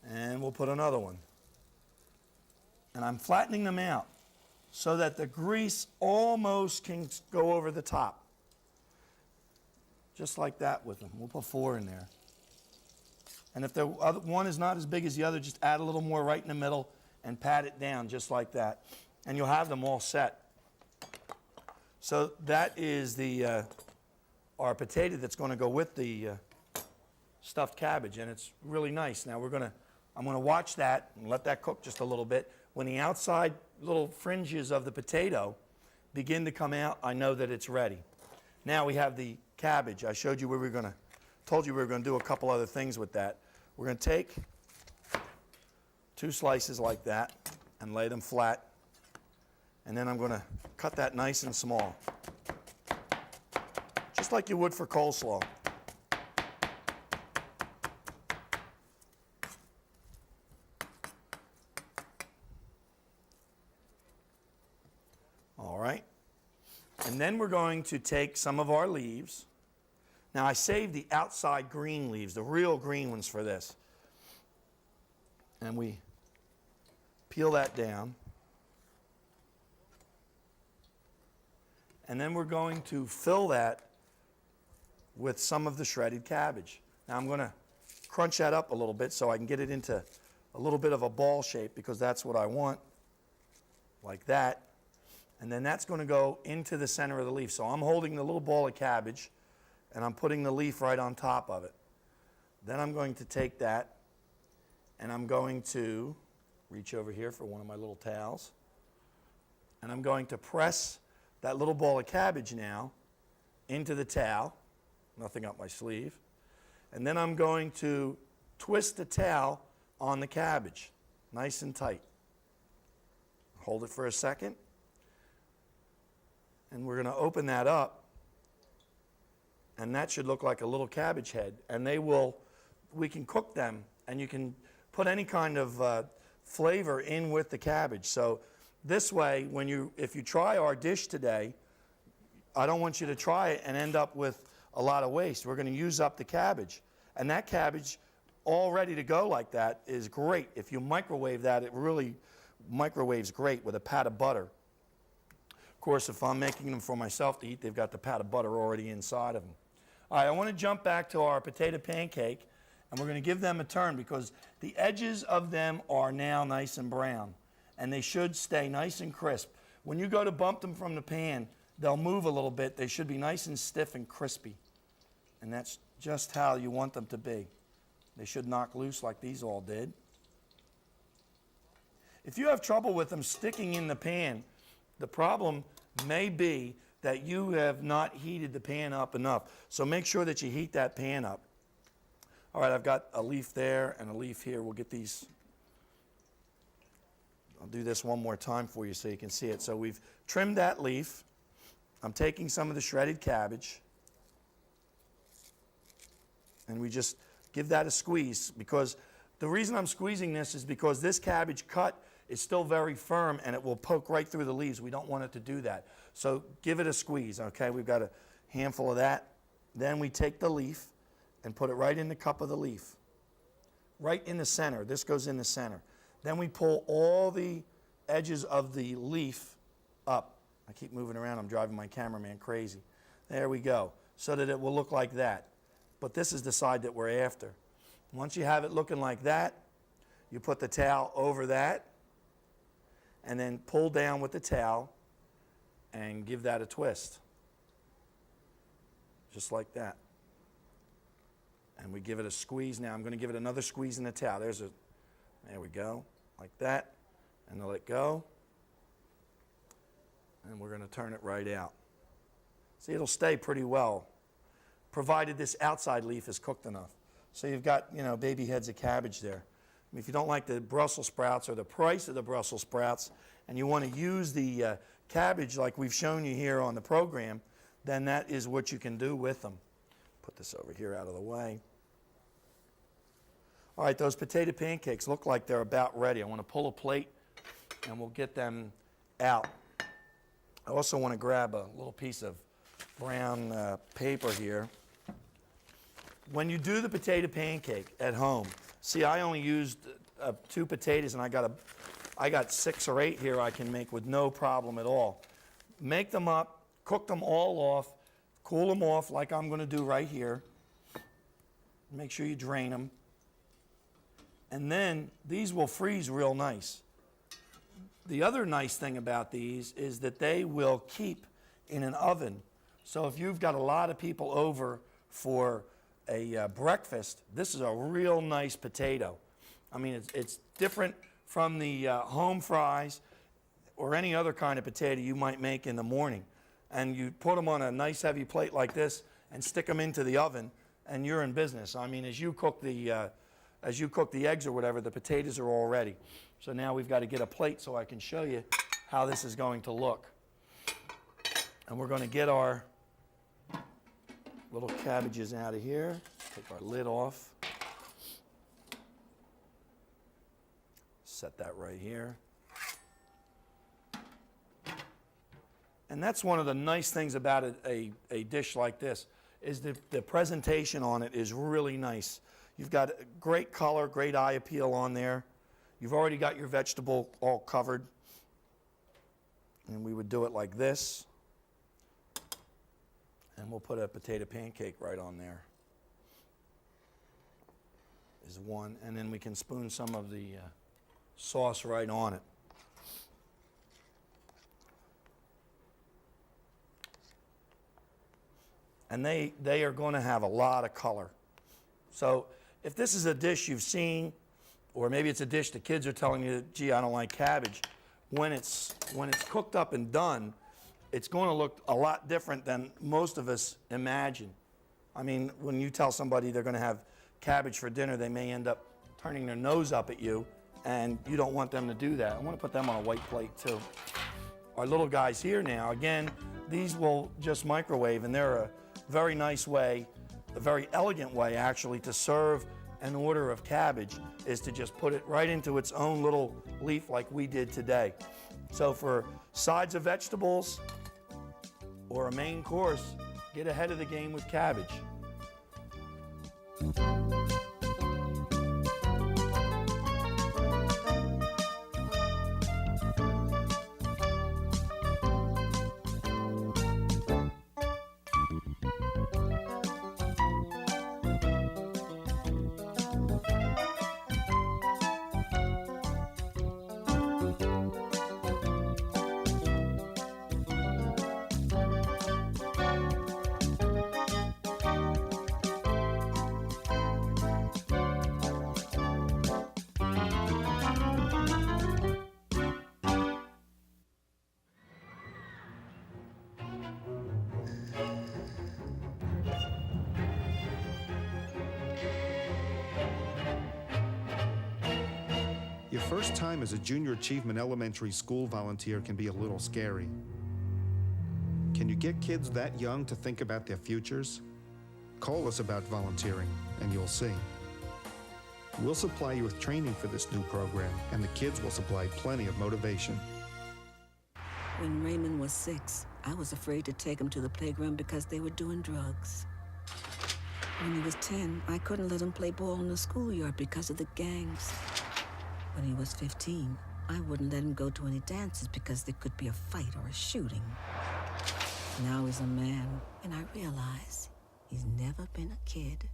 And we'll put another one. And I'm flattening them out so that the grease almost can go over the top. Just like that with them. We'll put 4 in there. And if the other one is not as big as the other, just add a little more right in the middle and pat it down just like that. And you'll have them all set. So that is the our potato that's going to go with the stuffed cabbage, and it's really nice. Now I'm going to watch that and let that cook just a little bit. When the outside little fringes of the potato begin to come out, I know that it's ready. Now we have the cabbage. I showed you told you we were going to do a couple other things with that. We're going to take 2 slices like that and lay them flat. And then I'm going to cut that nice and small, just like you would for coleslaw. All right. And then we're going to take some of our leaves. Now I saved the outside green leaves, the real green ones for this. And we peel that down. And then we're going to fill that with some of the shredded cabbage. Now I'm going to crunch that up a little bit so I can get it into a little bit of a ball shape, because that's what I want, like that. And then that's going to go into the center of the leaf. So I'm holding the little ball of cabbage and I'm putting the leaf right on top of it. Then I'm going to take that and I'm going to reach over here for one of my little towels. And I'm going to press that little ball of cabbage now into the towel, nothing up my sleeve. And then I'm going to twist the towel on the cabbage, nice and tight. Hold it for a second. And we're going to open that up. And that should look like a little cabbage head. And we can cook them, and you can put any kind of flavor in with the cabbage. So this way, if you try our dish today, I don't want you to try it and end up with a lot of waste. We're going to use up the cabbage. And that cabbage, all ready to go like that, is great. If you microwave that, it really microwaves great with a pat of butter. Of course, if I'm making them for myself to eat, they've got the pat of butter already inside of them. All right, I want to jump back to our potato pancake, and we're going to give them a turn because the edges of them are now nice and brown, and they should stay nice and crisp. When you go to bump them from the pan, they'll move a little bit. They should be nice and stiff and crispy, and that's just how you want them to be. They should knock loose like these all did. If you have trouble with them sticking in the pan, the problem may be that you have not heated the pan up enough. So make sure that you heat that pan up. All right, I've got a leaf there and a leaf here. We'll get these. I'll do this one more time for you so you can see it. So we've trimmed that leaf. I'm taking some of the shredded cabbage. And we just give that a squeeze, because the reason I'm squeezing this is because this cabbage cut is still very firm and it will poke right through the leaves. We don't want it to do that. So give it a squeeze, okay? We've got a handful of that. Then we take the leaf and put it right in the cup of the leaf. Right in the center. This goes in the center. Then we pull all the edges of the leaf up. I keep moving around. I'm driving my cameraman crazy. There we go. So that it will look like that. But this is the side that we're after. Once you have it looking like that, you put the towel over that, and then pull down with the towel and give that a twist. Just like that. And we give it a squeeze now. I'm going to give it another squeeze in the towel. There we go. Like that. And let it go. And we're going to turn it right out. See, it'll stay pretty well, provided this outside leaf is cooked enough. So you've got, you know, baby heads of cabbage there. I mean, if you don't like the Brussels sprouts or the price of the Brussels sprouts, and you want to use the cabbage like we've shown you here on the program, then that is what you can do with them. Put this over here out of the way. All right, those potato pancakes look like they're about ready. I want to pull a plate and we'll get them out. I also want to grab a little piece of brown paper here. When you do the potato pancake at home, see, I only used 2 potatoes, and I got 6 or 8 here I can make with no problem at all. Make them up, cook them all off, cool them off like I'm going to do right here. Make sure you drain them. And then these will freeze real nice. The other nice thing about these is that they will keep in an oven. So if you've got a lot of people over for a breakfast, this is a real nice potato. I mean, it's different from the home fries or any other kind of potato you might make in the morning. And you put them on a nice heavy plate like this and stick them into the oven, and you're in business. I mean, as you cook the eggs or whatever, the potatoes are all ready. So now we've got to get a plate so I can show you how this is going to look. And we're going to get our little cabbages out of here. Take our lid off. Set that right here. And that's one of the nice things about a dish like this, is the presentation on it is really nice. You've got great color, great eye appeal on there. You've already got your vegetable all covered. And we would do it like this. And we'll put a potato pancake right on there. Is one. And then we can spoon some of the sauce right on it. And they are going to have a lot of color. So if this is a dish you've seen, or maybe it's a dish the kids are telling you, gee, I don't like cabbage, when it's cooked up and done, it's going to look a lot different than most of us imagine. I mean, when you tell somebody they're going to have cabbage for dinner, they may end up turning their nose up at you, and you don't want them to do that. I want to put them on a white plate too. Our little guys here now, again, these will just microwave, and they're a very nice way, a very elegant way actually, to serve an order of cabbage, is to just put it right into its own little leaf like we did today. So for sides of vegetables or a main course, get ahead of the game with cabbage. Your first time as a Junior Achievement Elementary School volunteer can be a little scary. Can you get kids that young to think about their futures? Call us about volunteering, and you'll see. We'll supply you with training for this new program, and the kids will supply plenty of motivation. When Raymond was 6, I was afraid to take him to the playground because they were doing drugs. When he was 10, I couldn't let him play ball in the schoolyard because of the gangs. When he was 15, I wouldn't let him go to any dances because there could be a fight or a shooting. Now he's a man, and I realize he's never been a kid.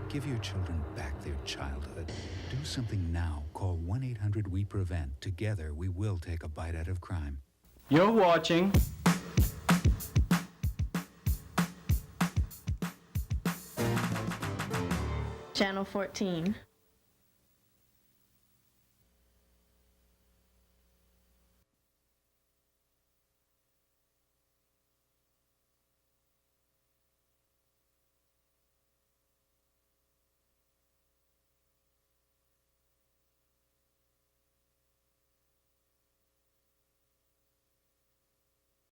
Give your children back their childhood. Do something now. Call 1-800-WE-PREVENT. Together, we will take a bite out of crime. You're watching Channel 14.